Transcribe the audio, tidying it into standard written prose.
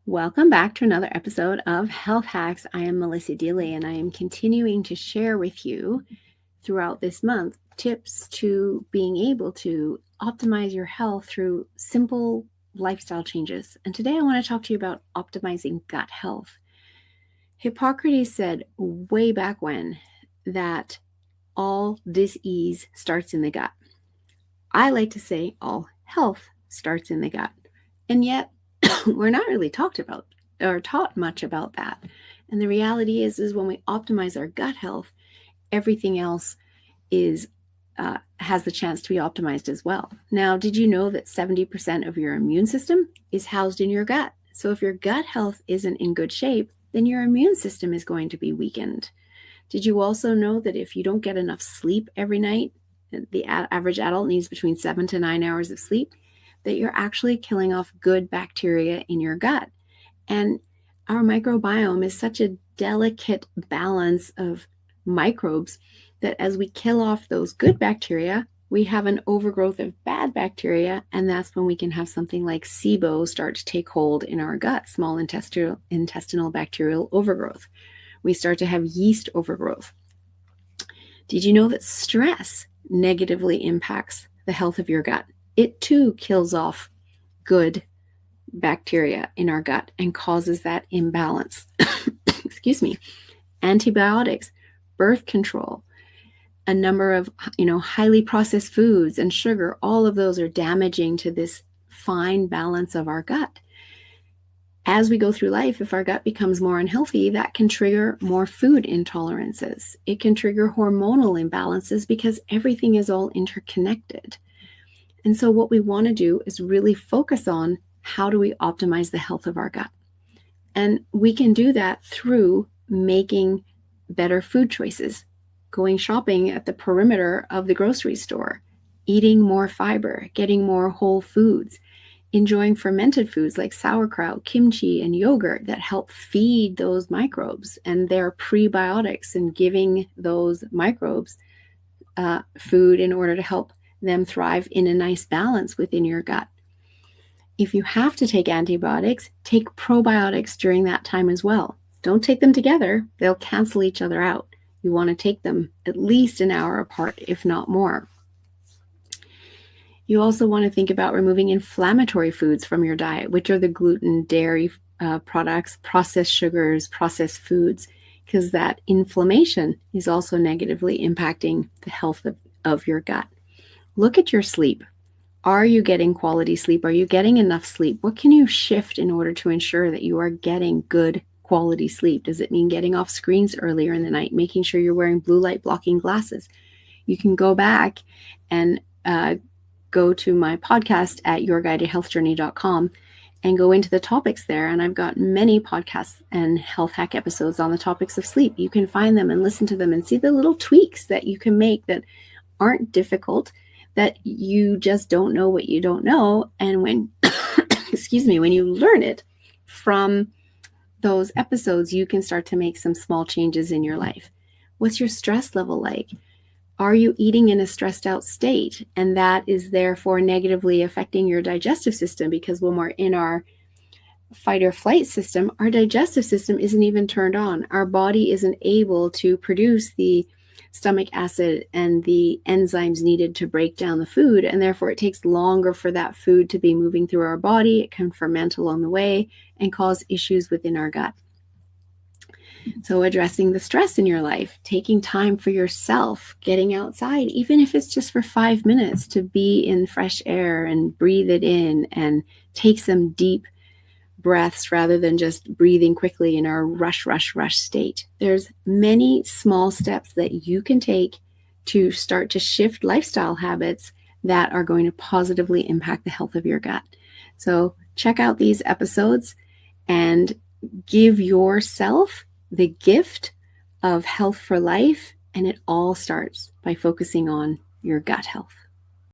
Welcome back to another episode of Health Hacks. I am Melissa Dealey, and I am continuing to share with you throughout this month tips to being able to optimize your health through simple lifestyle changes. And today I want to talk to you about optimizing gut health. Hippocrates said way back when that all disease starts in the gut. I like to say all health starts in the gut. And yet, we're not really taught much about that. And the reality is when we optimize our gut health, everything else has the chance to be optimized as well. Now, did you know that 70% of your immune system is housed in your gut? So if your gut health isn't in good shape, then your immune system is going to be weakened. Did you also know that if you don't get enough sleep every night, the average adult needs between 7 to 9 hours of sleep, that you're actually killing off good bacteria in your gut? And our microbiome is such a delicate balance of microbes that as we kill off those good bacteria, we have an overgrowth of bad bacteria, and that's when we can have something like SIBO start to take hold in our gut, small intestinal bacterial overgrowth. We start to have yeast overgrowth. Did you know that stress negatively impacts the health of your gut? It too kills off good bacteria in our gut and causes that imbalance. Excuse me. Antibiotics, birth control, a number of highly processed foods and sugar, all of those are damaging to this fine balance of our gut. As we go through life, if our gut becomes more unhealthy, that can trigger more food intolerances. It can trigger hormonal imbalances because everything is all interconnected. And so what we want to do is really focus on how do we optimize the health of our gut. And we can do that through making better food choices, going shopping at the perimeter of the grocery store, eating more fiber, getting more whole foods, enjoying fermented foods like sauerkraut, kimchi, and yogurt that help feed those microbes. And they're prebiotics, and giving those microbes food in order to help them thrive in a nice balance within your gut. If you have to take antibiotics, take probiotics during that time as well. Don't take them together. They'll cancel each other out. You want to take them at least an hour apart, if not more. You also want to think about removing inflammatory foods from your diet, which are the gluten, dairy products, processed sugars, processed foods, because that inflammation is also negatively impacting the health of your gut. Look at your sleep. Are you getting quality sleep? Are you getting enough sleep? What can you shift in order to ensure that you are getting good quality sleep? Does it mean getting off screens earlier in the night, making sure you're wearing blue light blocking glasses? You can go back and go to my podcast at yourguidedhealthjourney.com and go into the topics there. And I've got many podcasts and health hack episodes on the topics of sleep. You can find them and listen to them and see the little tweaks that you can make that aren't difficult, that you just don't know what you don't know. And when, when you learn it from those episodes, you can start to make some small changes in your life. What's your stress level like? Are you eating in a stressed out state? And that is therefore negatively affecting your digestive system, because when we're in our fight or flight system, our digestive system isn't even turned on. Our body isn't able to produce the stomach acid and the enzymes needed to break down the food, and therefore it takes longer for that food to be moving through our body. It can ferment along the way and cause issues within our gut. So addressing the stress in your life, taking time for yourself, getting outside, even if it's just for 5 minutes, to be in fresh air and breathe it in and take some deep breaths rather than just breathing quickly in our rush state. There's many small steps that you can take to start to shift lifestyle habits that are going to positively impact the health of your gut. So check out these episodes and give yourself the gift of health for life. And it all starts by focusing on your gut health.